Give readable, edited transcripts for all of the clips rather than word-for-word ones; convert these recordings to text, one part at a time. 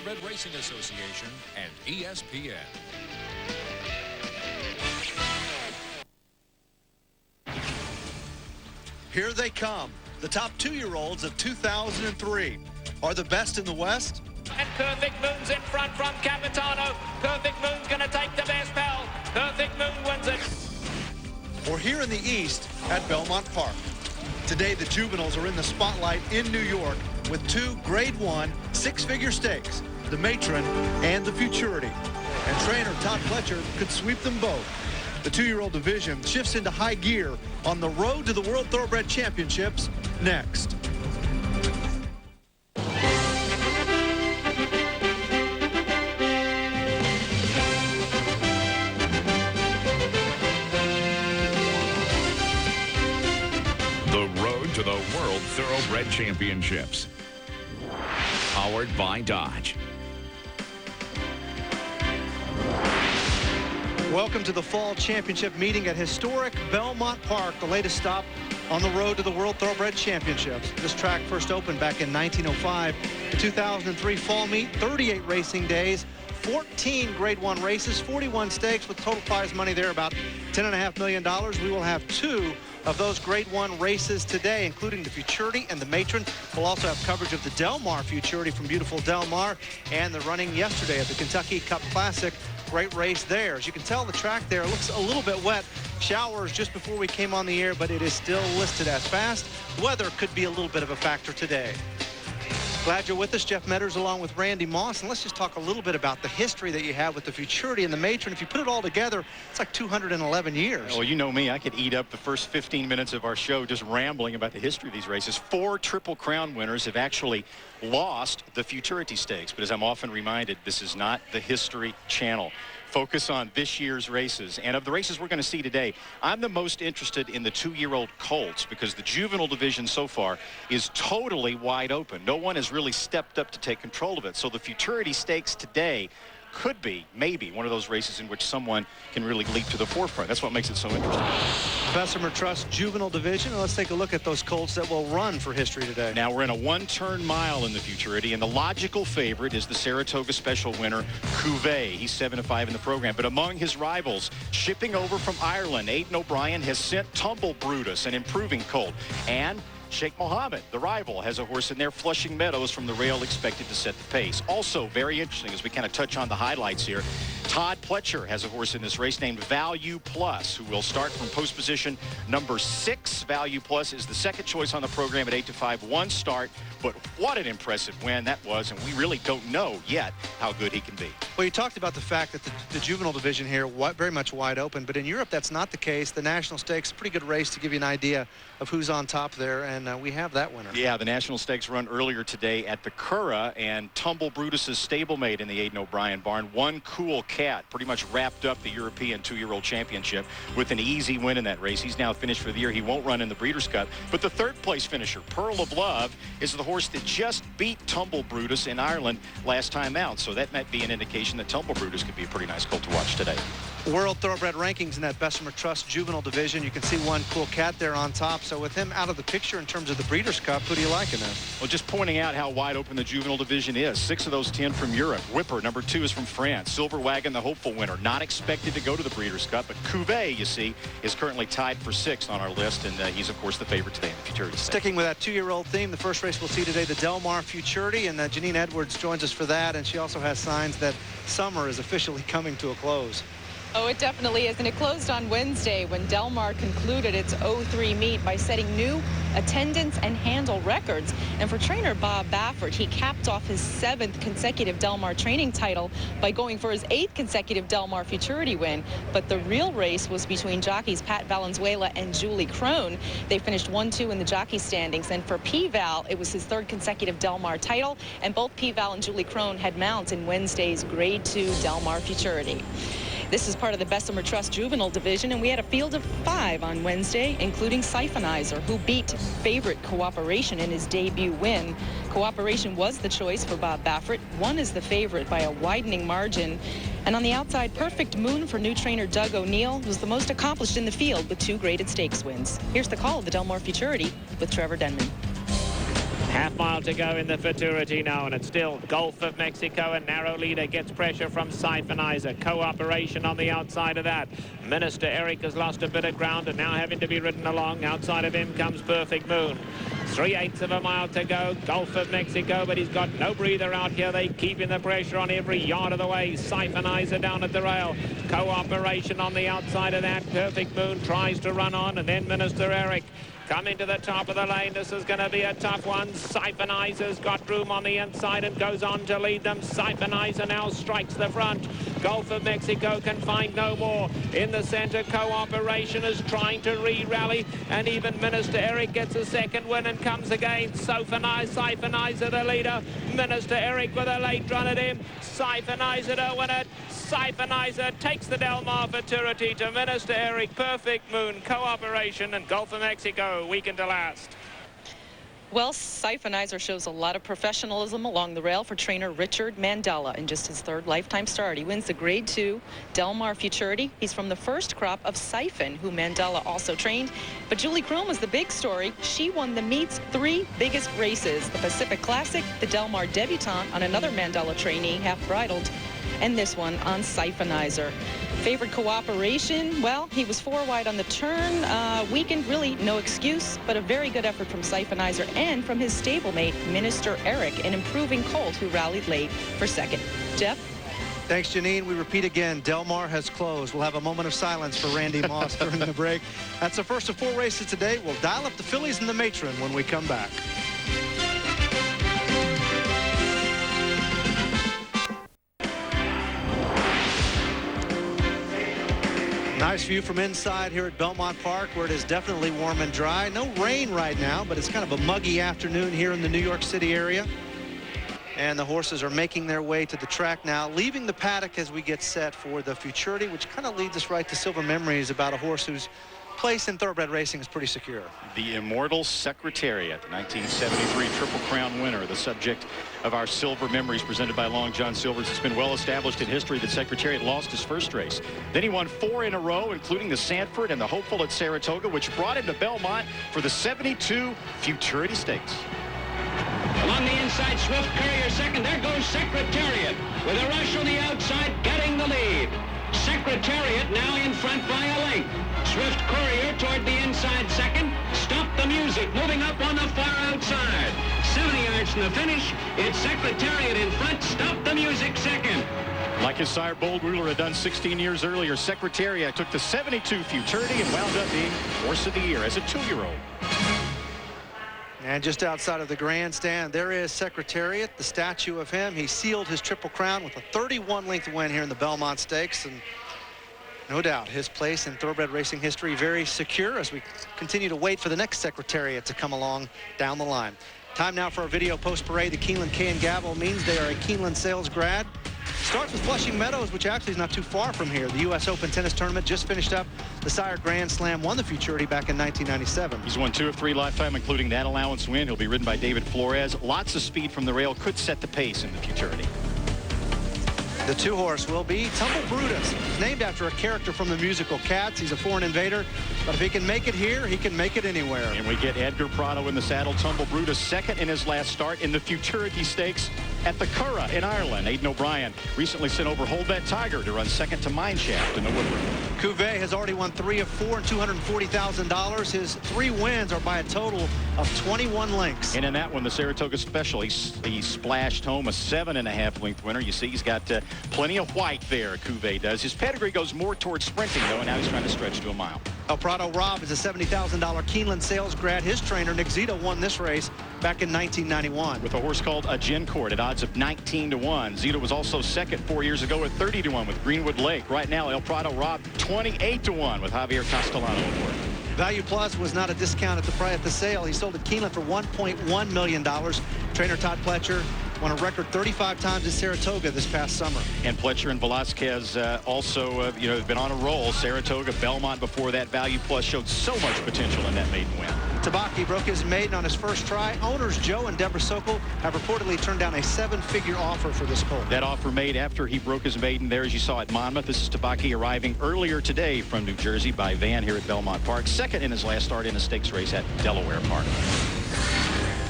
Thoroughbred Racing Association and ESPN. Here they come. The top 2-year-olds of 2003 are the best in the West. And Perfect Moon's in front from Capitano. Perfect Moon's going to take the best pal. Perfect Moon wins it. Or here in the East at Belmont Park. Today, the juveniles are in the spotlight in New York with 2 Grade 1 6-figure stakes, the Matron and the Futurity. And trainer Todd Pletcher could sweep them both. The 2-year-old division shifts into high gear on the road to the World Thoroughbred Championships next. The road to the World Thoroughbred Championships. Powered by Dodge. Welcome to the Fall Championship meeting at historic Belmont Park, the latest stop on the road to the World Thoroughbred Championships. This track first opened back in 1905. The 2003 Fall meet, 38 racing days, 14 Grade 1 races, 41 stakes with total prize money there about $10.5 million. We will have 2 of those Grade 1 races today, including the Futurity and the Matron. We'll also have coverage of the Del Mar Futurity from beautiful Del Mar and the running yesterday at the Kentucky Cup Classic. Great race there. As you can tell, the track there looks a little bit wet. Showers just before we came on the air, but it is still listed as fast. Weather could be a little bit of a factor today. Glad you're with us. Jeff Metters along with Randy Moss. And let's just talk a little bit about the history that you have with the Futurity and the Matron. If you put it all together, it's like 211 years. Well, you know me. I could eat up the first 15 minutes of our show just rambling about the history of these races. 4 Triple Crown winners have actually lost the Futurity Stakes. But as I'm often reminded, this is not the History Channel. Focus on this year's races. And of the races we're going to see today, I'm the most interested in the 2-year-old colts because the juvenile division so far is totally wide open. No one has really stepped up to take control of it. So the Futurity Stakes today could be, maybe, one of those races in which someone can really leap to the forefront. That's what makes it so interesting. Bessemer Trust Juvenile Division. Let's take a look at those colts that will run for history today. Now we're in a 1-turn mile in the Futurity, and the logical favorite is the Saratoga Special winner, Cuvée. He's 7-5 in the program. But among his rivals, shipping over from Ireland, Aidan O'Brien has sent Tumble Brutus, an improving colt. And Sheikh Mohammed, the rival, has a horse in there, Flushing Meadows from the rail, expected to set the pace. Also very interesting as we kind of touch on the highlights here. Todd Pletcher has a horse in this race named Value Plus, who will start from post position number 6. Value Plus is the second choice on the program at 8-5, 1 start. But what an impressive win that was, and we really don't know yet how good he can be. Well, you talked about the fact that the juvenile division here very much wide open, but in Europe that's not the case. The National Stakes, a pretty good race to give you an idea of who's on top there, and we have that winner. Yeah, the National Stakes run earlier today at the Curragh, and Tumble Brutus's stablemate in the Aidan O'Brien barn, One Cool Cat, pretty much wrapped up the European 2-year-old championship with an easy win in that race. He's now finished for the year. He won't run in the Breeders' Cup, but the 3rd place finisher, Pearl of Love, is the horse that just beat Tumble Brutus in Ireland last time out, so that might be an indication that Tumble Brutus could be a pretty nice colt to watch today. World Thoroughbred rankings in that Bessemer Trust Juvenile Division. You can see One Cool Cat there on top. So with him out of the picture in terms of the Breeders' Cup, who do you like in this? Well, just pointing out how wide open the Juvenile Division is. 6 of those 10 from Europe. Whipper, number 2, is from France. Silver Wagon, the hopeful winner, not expected to go to the Breeders' Cup. But Cuvée, you see, is currently tied for 6th on our list, and he's, of course, the favorite today in the Futurity Stakes. Sticking with that 2-year-old theme, the first race we'll see today, the Del Mar Futurity, and Janine Edwards joins us for that, and she also has signs that summer is officially coming to a close. Oh, it definitely is, and it closed on Wednesday when Del Mar concluded its 03 meet by setting new attendance and handle records. And for trainer Bob Baffert, he capped off his 7th consecutive Del Mar training title by going for his 8th consecutive Del Mar Futurity win. But the real race was between jockeys Pat Valenzuela and Julie Crone. They finished 1-2 in the jockey standings, and for P-Val, it was his 3rd consecutive Del Mar title, and both P-Val and Julie Crone had mounts in Wednesday's Grade 2 Del Mar Futurity. This is part of the Bessemer Trust Juvenile Division, and we had a field of 5 on Wednesday, including Siphonizer, who beat favorite Cooperation in his debut win. Cooperation was the choice for Bob Baffert. 1 is the favorite by a widening margin. And on the outside, Perfect Moon for new trainer Doug O'Neill was the most accomplished in the field with 2 graded stakes wins. Here's the call of the Del Mar Futurity with Trevor Denman. Half-mile to go in the Futurity now, and it's still Gulf of Mexico. A narrow leader gets pressure from Siphonizer. Cooperation on the outside of that. Minister Eric has lost a bit of ground and now having to be ridden along. Outside of him comes Perfect Moon. 3/8 of a mile to go. Gulf of Mexico, but he's got no breather out here. They keeping the pressure on every yard of the way. Siphonizer down at the rail. Cooperation on the outside of that. Perfect Moon tries to run on, and then Minister Eric coming to the top of the lane. This is going to be a tough one. Siphonizer's got room on the inside and goes on to lead them. Siphonizer now strikes the front. Gulf of Mexico can find no more. In the center, Cooperation is trying to re-rally, and even Minister Eric gets a second win and comes again. Siphonizer the leader. Minister Eric with a late run at him. Siphonizer to win it. Siphonizer takes the Del Mar Futurity to Minister Eric, Perfect Moon, Cooperation, and Gulf of Mexico, weekend to last. Well, Siphonizer shows a lot of professionalism along the rail for trainer Richard Mandela in just his third lifetime start. He wins the Grade 2 Del Mar Futurity. He's from the first crop of Siphon, who Mandela also trained. But Julie Chrome was the big story. She won the meet's 3 biggest races: the Pacific Classic, the Del Mar Debutante on another Mandela trainee, half-bridled, and this one on Siphonizer. Favored Cooperation, well, he was 4 wide on the turn. Weekend, really no excuse, but a very good effort from Siphonizer and from his stablemate, Minister Eric, an improving colt who rallied late for second. Jeff? Thanks, Janine. We repeat again, Del Mar has closed. We'll have a moment of silence for Randy Moss during the break. That's the first of 4 races today. We'll dial up the fillies and the matron when we come back. Nice view from inside here at Belmont Park, where it is definitely warm and dry. No rain right now, but it's kind of a muggy afternoon here in the New York City area. And the horses are making their way to the track now, leaving the paddock as we get set for the Futurity, which kind of leads us right to silver memories about a horse whose place in thoroughbred racing is pretty secure. The immortal Secretariat, 1973 Triple Crown winner, the subject of our silver memories presented by Long John Silvers. It's been well established in history that Secretariat lost his first race. Then he won 4 in a row, including the Sanford and the Hopeful at Saratoga, which brought him to Belmont for the 72 Futurity Stakes. Along the inside, Swift Courier second. There goes Secretariat with a rush on the outside, getting the lead. Secretariat now in front by a length. Swift Courier toward the inside second. Stop the music, moving up on the far outside. 70 yards from the finish. It's Secretariat in front. Stop the music second. Like his sire Bold Ruler had done 16 years earlier, Secretariat took the 72 Futurity and wound up being Horse of the Year as a 2-year-old. And just outside of the grandstand, there is Secretariat, the statue of him. He sealed his Triple Crown with a 31-length win here in the Belmont Stakes. And no doubt his place in thoroughbred racing history very secure as we continue to wait for the next Secretariat to come along down the line. Time now for our video post-parade. The Keeneland K and Gavel means they are a Keeneland sales grad. Starts with Flushing Meadows, which actually is not too far from here. The U.S. Open tennis tournament just finished up. The Sire Grand Slam won the Futurity back in 1997. He's won 2 of 3 lifetime, including that allowance win. He'll be ridden by David Flores. Lots of speed from the rail, could set the pace in the Futurity. The 2-horse will be Tumble Brutus, named after a character from the musical Cats. He's a foreign invader, but if he can make it here, he can make it anywhere. And we get Edgar Prado in the saddle. Tumble Brutus second in his last start in the Futurity Stakes at the Curragh in Ireland. Aidan O'Brien recently sent over Hold That Tiger to run second to Mineshaft in the Woodward. Cuvée has already won 3 of 4 and $240,000. His 3 wins are by a total of 21 lengths. And in that one, the Saratoga Special, he splashed home a 7.5 length winner. You see, he's got plenty of white there, Cuvée does. His pedigree goes more towards sprinting, though, and now he's trying to stretch to a mile. El Prado Rob is a $70,000 Keeneland sales grad. His trainer, Nick Zito, won this race back in 1991. With a horse called Agincourt at odds of 19-1. Zito was also second 4 years ago at 30-1 with Greenwood Lake. Right now, El Prado Rob 28-1 with Javier Castellano aboard. Value Plus was not a discount at the sale. He sold at Keeneland for $1.1 million. Trainer Todd Pletcher won a record 35 times at Saratoga this past summer. And Pletcher and Velasquez also, have been on a roll. Saratoga, Belmont before that. Value Plus showed so much potential in that maiden win. Tabaki broke his maiden on his first try. Owners Joe and Deborah Sokol have reportedly turned down a 7-figure offer for this colt. That offer made after he broke his maiden there, as you saw at Monmouth. This is Tabaki arriving earlier today from New Jersey by van here at Belmont Park. Second in his last start in a stakes race at Delaware Park.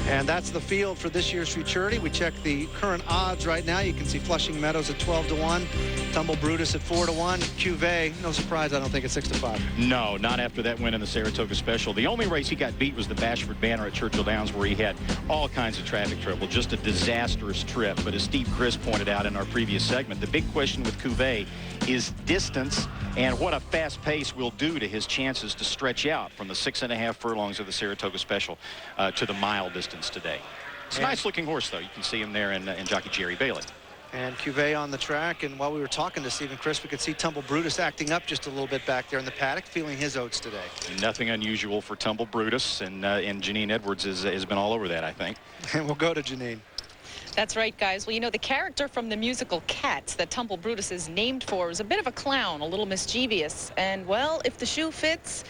And that's the field for this year's Futurity. We check the current odds right now. You can see Flushing Meadows at 12-1, Tumble Brutus at 4-1, Cuvée, no surprise, I don't think, at 6-5. No, not after that win in the Saratoga Special. The only race he got beat was the Bashford Banner at Churchill Downs, where he had all kinds of traffic trouble. Just a disastrous trip. But as Steve Chris pointed out in our previous segment, the big question with Cuvée is distance and what a fast pace will do to his chances to stretch out from the 6.5 furlongs of the Saratoga Special to the mile distance today. It's a nice-looking horse, though. You can see him there in jockey Jerry Bailey. And Cuvée on the track, and while we were talking to Steve and Chris, we could see Tumble Brutus acting up just a little bit back there in the paddock, feeling his oats today. Nothing unusual for Tumble Brutus, and Janine Edwards has been all over that, I think. And we'll go to Janine. That's right, guys. Well, you know, the character from the musical Cats that Tumble Brutus is named for is a bit of a clown, a little mischievous. And, well, if the shoe fits,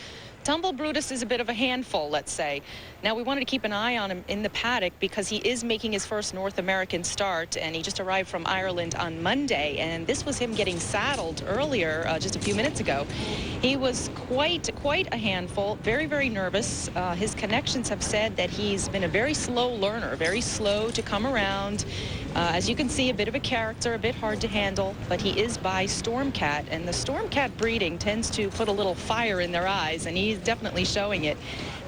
Tumble Brutus is a bit of a handful, let's say. Now, we wanted to keep an eye on him in the paddock because he is making his first North American start, and he just arrived from Ireland on Monday, and this was him getting saddled earlier, just a few minutes ago. He was quite a handful, very, very nervous. His connections have said that he's been a very slow learner, very slow to come around. As you can see, a bit of a character, a bit hard to handle, but he is by Stormcat, and the Stormcat breeding tends to put a little fire in their eyes, and he's definitely showing it.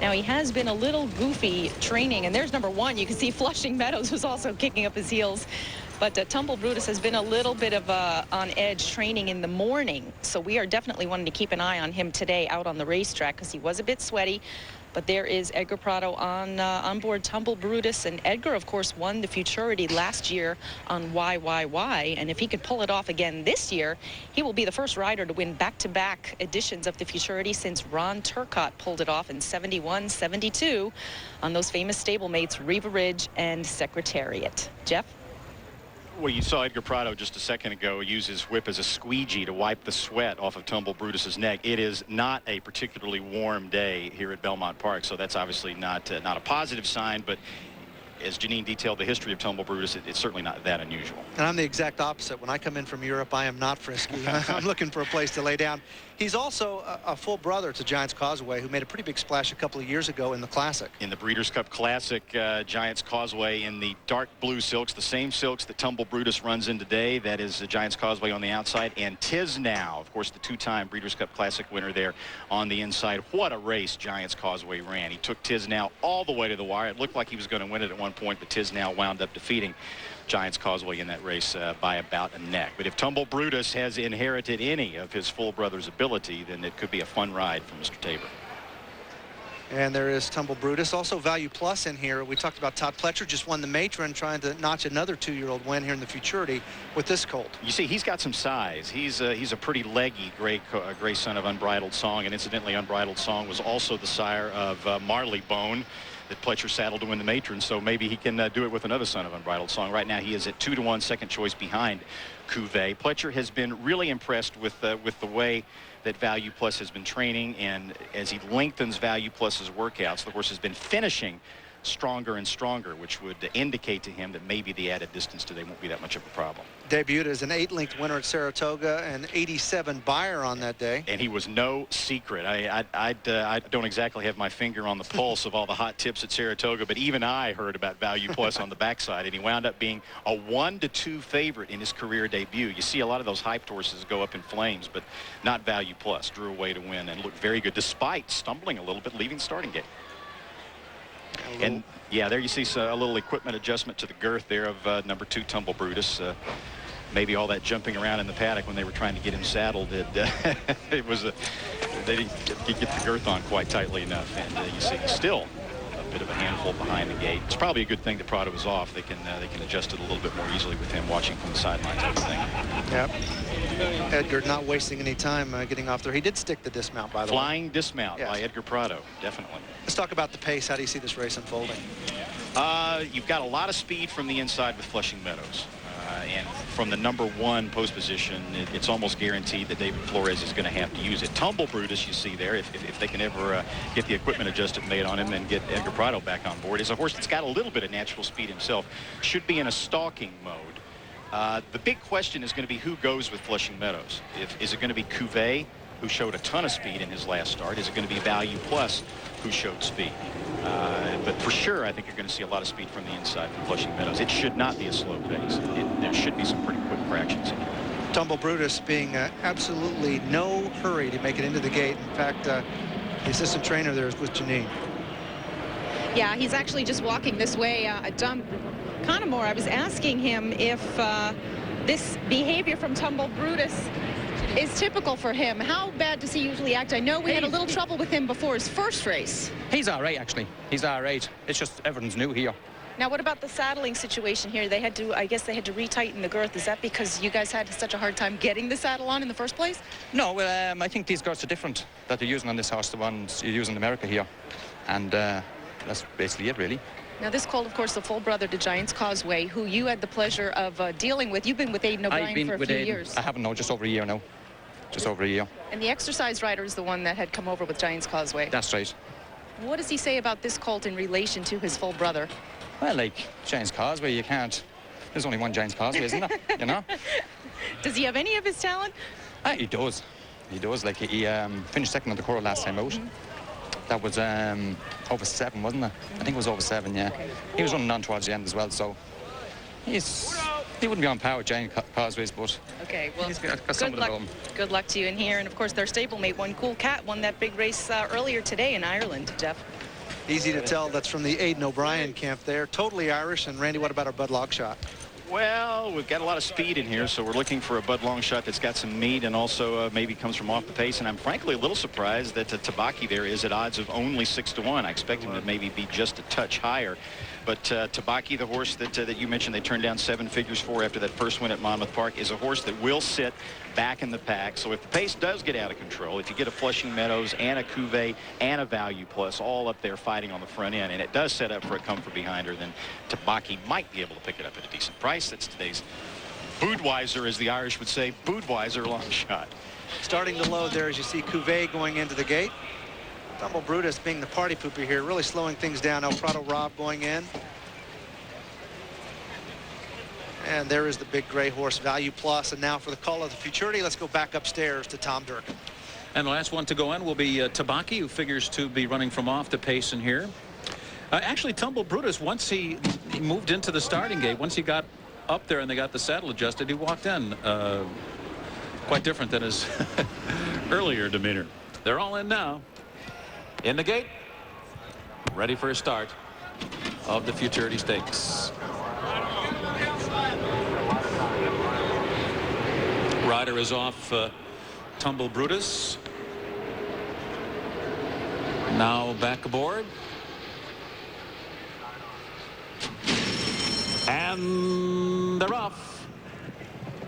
Now, he has been a little goofy training, and there's number one. You can see Flushing Meadows was also kicking up his heels. But Tumble Brutus has been a little bit of on edge training in the morning, so we are definitely wanting to keep an eye on him today out on the racetrack because he was a bit sweaty. But there is Edgar Prado on board Tumble Brutus, and Edgar, of course, won the Futurity last year on YYY, and if he could pull it off again this year, he will be the first rider to win back-to-back editions of the Futurity since Ron Turcotte pulled it off in 71, 72 on those famous stablemates Riva Ridge and Secretariat. Jeff? Well, you saw Edgar Prado just a second ago use his whip as a squeegee to wipe the sweat off of Tumble Brutus's neck. It is not a particularly warm day here at Belmont Park, so that's obviously not a positive sign, but as Janine detailed the history of Tumble Brutus, it's certainly not that unusual. And I'm the exact opposite. When I come in from Europe, I am not frisky. I'm looking for a place to lay down. He's also a full brother to Giants Causeway, who made a pretty big splash a couple of years ago in the Classic. In the Breeders' Cup Classic, Giants Causeway in the dark blue silks, the same silks that Tumble Brutus runs in today. That is the Giants Causeway on the outside, and Tis Now, of course, the two-time Breeders' Cup Classic winner there on the inside. What a race Giants Causeway ran. He took Tis Now all the way to the wire. It looked like he was going to win it at one point, but Tis Now wound up defeating Giants Causeway in that race by about a neck. But if Tumble Brutus has inherited any of his full brother's ability, then it could be a fun ride for Mr. Tabor. And there is Tumble Brutus. Also Value Plus in here. We talked about Todd Pletcher just won the Matron, trying to notch another 2-year-old win here in the Futurity with this colt. You see, he's got some size. He's a pretty leggy gray son of Unbridled Song, and incidentally, Unbridled Song was also the sire of Marley Bone that Pletcher saddled to win the Matron, so maybe he can do it with another son of Unbridled Song. Right now he is at 2-1 second choice behind Cuvée. Pletcher has been really impressed with the way that Value Plus has been training, and as he lengthens Value Plus's workouts, the horse has been finishing stronger and stronger, which would indicate to him that maybe the added distance today won't be that much of a problem. Debuted as an 8-length winner at Saratoga, an 87 buyer on that day. And he was no secret. I don't exactly have my finger on the pulse of all the hot tips at Saratoga, but even I heard about Value Plus on the backside, and he wound up being a 1-2 favorite in his career debut. You see a lot of those hyped horses go up in flames, but not Value Plus. Drew away to win and looked very good, despite stumbling a little bit leaving starting gate. And yeah, there you see a little equipment adjustment to the girth there of number 2 Tumble Brutus. Maybe all that jumping around in the paddock when they were trying to get him saddled, it was they didn't get the girth on quite tightly enough, and you see still a bit of a handful behind the gate. It's probably a good thing that Prado was off. They can adjust it a little bit more easily with him watching from the sidelines, I would think. Yep. Edgar not wasting any time getting off there. He did stick the dismount, by the way. Flying dismount by Edgar Prado, definitely. Let's talk about the pace. How do you see this race unfolding? You've got a lot of speed from the inside with Flushing Meadows. And from the number 1 post position, it's almost guaranteed that David Flores is going to have to use it. Tumble Brutus, you see there, if they can ever get the equipment adjustment made on him and get Edgar Prado back on board, is a horse that's got a little bit of natural speed himself. Should be in a stalking mode. The big question is going to be who goes with Flushing Meadows. Is it going to be Cuvée who showed a ton of speed in his last start? Is it going to be Value Plus, who showed speed? But for sure, I think you're going to see a lot of speed from the inside from Flushing Meadows. It should not be a slow pace. There should be some pretty quick fractions in here. Tumble Brutus being absolutely no hurry to make it into the gate. In fact, the assistant trainer there is with Janine. Yeah, he's actually just walking this way. Don Connemore, I was asking him if this behavior from Tumble Brutus is typical for him. How bad does he usually act? I know we had a little trouble with him before his first race. He's all right, actually. He's all right. It's just everything's new here. Now, what about the saddling situation here? They had to, I guess they had to retighten the girth. Is that because you guys had such a hard time getting the saddle on in the first place? No, I think these girths are different that they're using on this horse, the ones you use in America here. And that's basically it, really. Now, this colt, of course, the full brother to Giant's Causeway, who you had the pleasure of dealing with. You've been with Aidan O'Brien for a few years. I haven't, no, just over a year now. Just over a year. And the exercise rider is the one that had come over with Giant's Causeway. That's right. What does he say about this colt in relation to his full brother? Well, like Giant's Causeway, you can't. There's only one Giant's Causeway, isn't there? You know? Does he have any of his talent? He does. He does. Like, he finished second on the Coro last time out. That was over 7, wasn't it? I think it was over 7, yeah. He was running on towards the end as well, so he wouldn't be on par with Giant Causeways, but okay, well, he's got good something luck. about him. Good luck to you in here. And of course, their stablemate, One Cool Cat, won that big race earlier today in Ireland, Jeff. Easy to tell that's from the Aidan O'Brien camp there. Totally Irish. And Randy, what about our Bud Longshot? Well, we've got a lot of speed in here, so we're looking for a Bud Longshot that's got some meat and also maybe comes from off the pace. And I'm frankly a little surprised that Tabaki there is at odds of only 6-1. I expect him to maybe be just a touch higher. But Tabaki, the horse that you mentioned they turned down 7 figures for after that first win at Monmouth Park, is a horse that will sit back in the pack. So if the pace does get out of control, if you get a Flushing Meadows and a Cuvée and a Value Plus all up there fighting on the front end, and it does set up for a come from behind her, then Tabaki might be able to pick it up at a decent price. That's today's Budweiser, as the Irish would say, Budweiser long shot. Starting to load there as you see Cuvée going into the gate. Tumble Brutus being the party pooper here, really slowing things down. El Prado Rob going in. And there is the big gray horse, Value Plus. And now for the call of the Futurity, let's go back upstairs to Tom Durkin. And the last one to go in will be Tabaki, who figures to be running from off the pace in here. Actually, Tumble Brutus, once he moved into the starting gate, once he got up there and they got the saddle adjusted, he walked in quite different than his earlier demeanor. They're all in now. In the gate, ready for a start of the Futurity Stakes. Rider is off Tumble Brutus. Now back aboard. And they're off.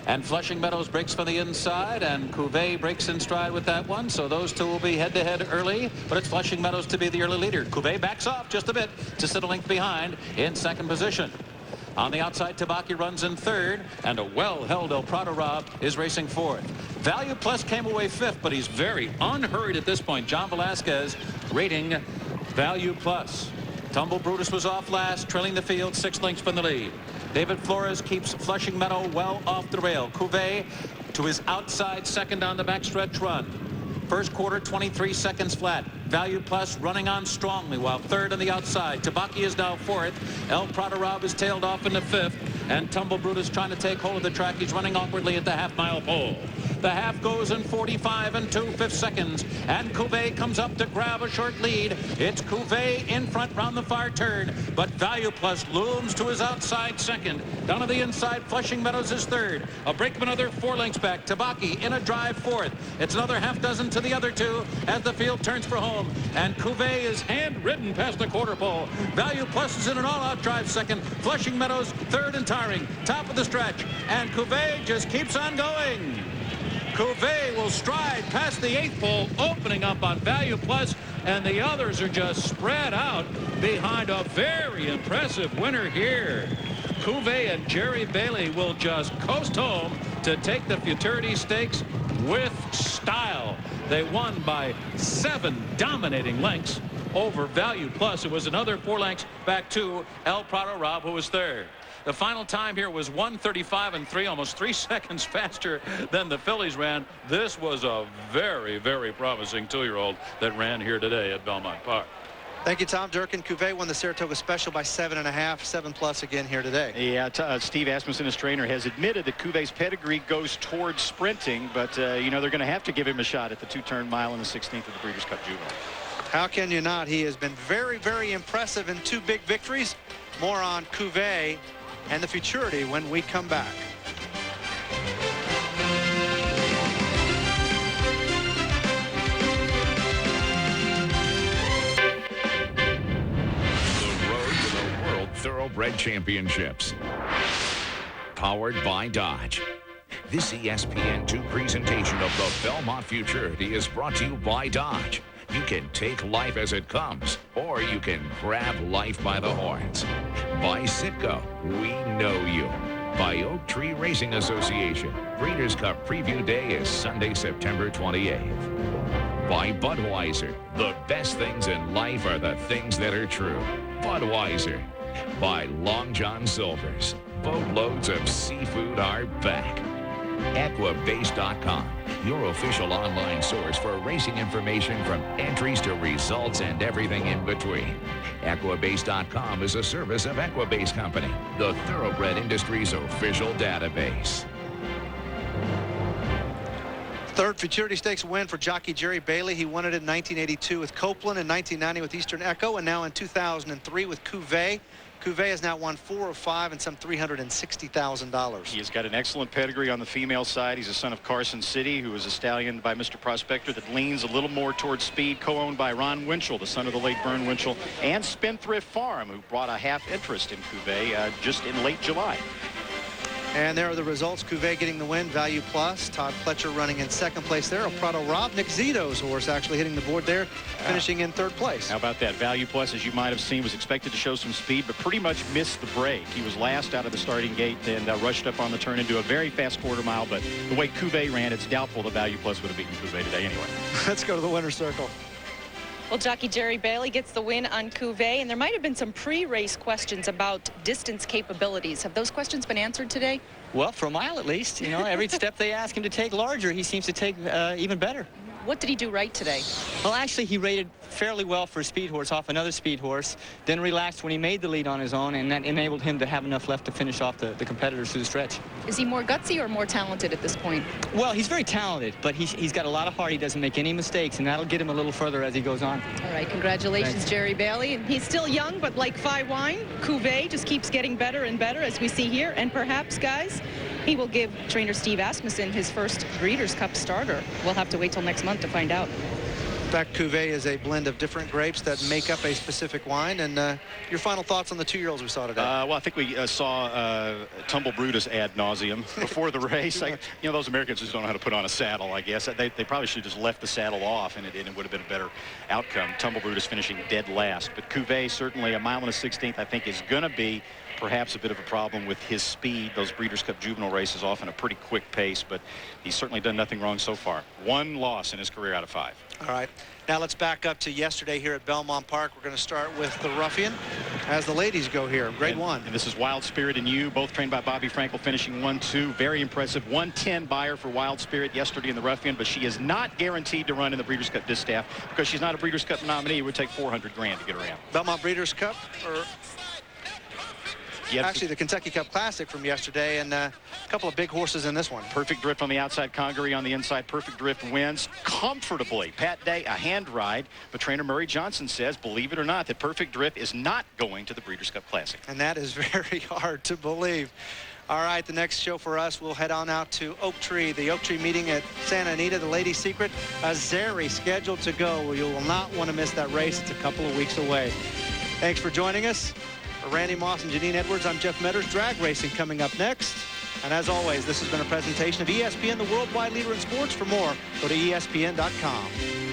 And Flushing Meadows breaks from the inside, and Cuvée breaks in stride with that one. So those two will be head-to-head early, but it's Flushing Meadows to be the early leader. Cuvée backs off just a bit to sit a length behind in second position. On the outside, Tabaki runs in third, and a well-held El Prado Rob is racing fourth. Value Plus came away fifth, but he's very unhurried at this point. John Velasquez rating Value Plus. Tumble Brutus was off last, trailing the field 6 lengths from the lead. David Flores keeps Flushing Meadow well off the rail. Cuvée to his outside second on the backstretch run. First quarter, 23 seconds flat. Value Plus running on strongly, while third on the outside. Tabaki is now fourth. El Prado Rob is tailed off into fifth. And Tumble Brutus trying to take hold of the track. He's running awkwardly at the half-mile pole. The half goes in 45 2/5 seconds. And Cuvée comes up to grab a short lead. It's Cuvée in front round the far turn. But Value Plus looms to his outside second. Down to the inside, Flushing Meadows is third. A break of another 4 lengths back. Tabaki in a drive fourth. It's another half dozen to the other two as the field turns for home. And Cuvée is hand-ridden past the quarter pole. Value Plus is in an all-out drive second. Flushing Meadows third and tiring. Top of the stretch. And Cuvée just keeps on going. Cuvée will stride past the 8th pole, opening up on Value Plus, and the others are just spread out behind a very impressive winner here. Cuvée and Jerry Bailey will just coast home to take the Futurity Stakes with style. They won by 7 dominating lengths over Value Plus. It was another 4 lengths back to El Prado Rob, who was third. The final time here was 1:35.3, almost 3 seconds faster than the fillies ran. This was a very, very promising 2-year-old that ran here today at Belmont Park. Thank you, Tom Durkin. Cuvée won the Saratoga Special by 7.5, 7+ again here today. Yeah, Steve Asmussen, his trainer, has admitted that Cuvé's pedigree goes towards sprinting, but you know, they're going to have to give him a shot at the 2-turn mile in the 16th of the Breeders' Cup Juvenile. How can you not? He has been very, very impressive in 2 big victories. More on Cuvée and the Futurity when we come back. Thoroughbred Championships. Powered by Dodge. This ESPN2 presentation of the Belmont Futurity is brought to you by Dodge. You can take life as it comes, or you can grab life by the horns. By Citgo, we know you. By Oak Tree Racing Association, Breeders' Cup Preview Day is Sunday, September 28th. By Budweiser, the best things in life are the things that are true. Budweiser. By Long John Silver's, boatloads of seafood are back. Aquabase.com, your official online source for racing information from entries to results and everything in between. Aquabase.com is a service of Aquabase Company, the thoroughbred industry's official database. Third Futurity Stakes win for jockey Jerry Bailey. He won it in 1982 with Copeland, in 1990 with Eastern Echo, and now in 2003 with Cuvée. Cuvée has now won 4 of 5 and some $360,000. He has got an excellent pedigree on the female side. He's a son of Carson City, who was a stallion by Mr. Prospector that leans a little more towards speed, co-owned by Ron Winchell, the son of the late Vern Winchell, and Spendthrift Farm, who brought a half interest in Cuvée just in late July. And there are the results. Cuvée getting the win, Value Plus. Todd Pletcher running in 2nd place there. El Prado Rob, Nick Zito's horse, actually hitting the board there, finishing in 3rd place. How about that? Value Plus, as you might have seen, was expected to show some speed, but pretty much missed the break. He was last out of the starting gate and rushed up on the turn into a very fast quarter mile, but the way Cuvée ran, it's doubtful the Value Plus would have beaten Cuvée today anyway. Let's go to the winner's circle. Well, jockey Jerry Bailey gets the win on Cuvée, and there might have been some pre-race questions about distance capabilities. Have those questions been answered today? Well, for a mile at least. You know, every step they ask him to take larger, he seems to take even better. What did he do right today? Well, actually, he rated fairly well for a speed horse off another speed horse, then relaxed when he made the lead on his own, and that enabled him to have enough left to finish off the competitors through the stretch. Is he more gutsy or more talented at this point? Well, he's very talented, but he's got a lot of heart. He doesn't make any mistakes, and that'll get him a little further as he goes on. All right, congratulations, Thanks. Jerry Bailey. He's still young, but like fine wine, Cuvée just keeps getting better and better, as we see here, and perhaps, guys, he will give trainer Steve Asmussen his first Breeders' Cup starter. We'll have to wait till next month to find out. In fact, Cuvée is a blend of different grapes that make up a specific wine. And your final thoughts on the 2-year-olds we saw today? Well, I think we saw Tumble Brutus ad nauseum before the race. You know, those Americans just don't know how to put on a saddle, I guess. They probably should have just left the saddle off, and it would have been a better outcome. Tumble Brutus finishing dead last. But Cuvée, certainly a mile and a 16th, I think, is going to be perhaps a bit of a problem with his speed. Those Breeders' Cup Juvenile races often a pretty quick pace, but he's certainly done nothing wrong so far. 1 loss in his career out of 5. All right. Now let's back up to yesterday here at Belmont Park. We're going to start with the Ruffian as the ladies go here. Grade 1. And this is Wild Spirit and You, both trained by Bobby Frankel, finishing 1-2. Very impressive. 110 buyer for Wild Spirit yesterday in the Ruffian, but she is not guaranteed to run in the Breeders' Cup Distaff because she's not a Breeders' Cup nominee. It would take $400 grand to get her in. Belmont Breeders' Cup, or actually the Kentucky Cup Classic from yesterday, and a couple of big horses in this one. Perfect Drift on the outside, Congaree on the inside. Perfect Drift wins comfortably. Pat Day, a hand ride, but trainer Murray Johnson says, believe it or not, that Perfect Drift is not going to the Breeders' Cup Classic. And that is very hard to believe. All right, the next show for us, we'll head on out to Oak Tree, the Oak Tree meeting at Santa Anita, the Ladies' Secret. Azeri scheduled to go. You will not want to miss that race. It's a couple of weeks away. Thanks for joining us. For Randy Moss and Janine Edwards, I'm Jeff Metters. Drag racing coming up next. And as always, this has been a presentation of ESPN, the worldwide leader in sports. For more, go to ESPN.com.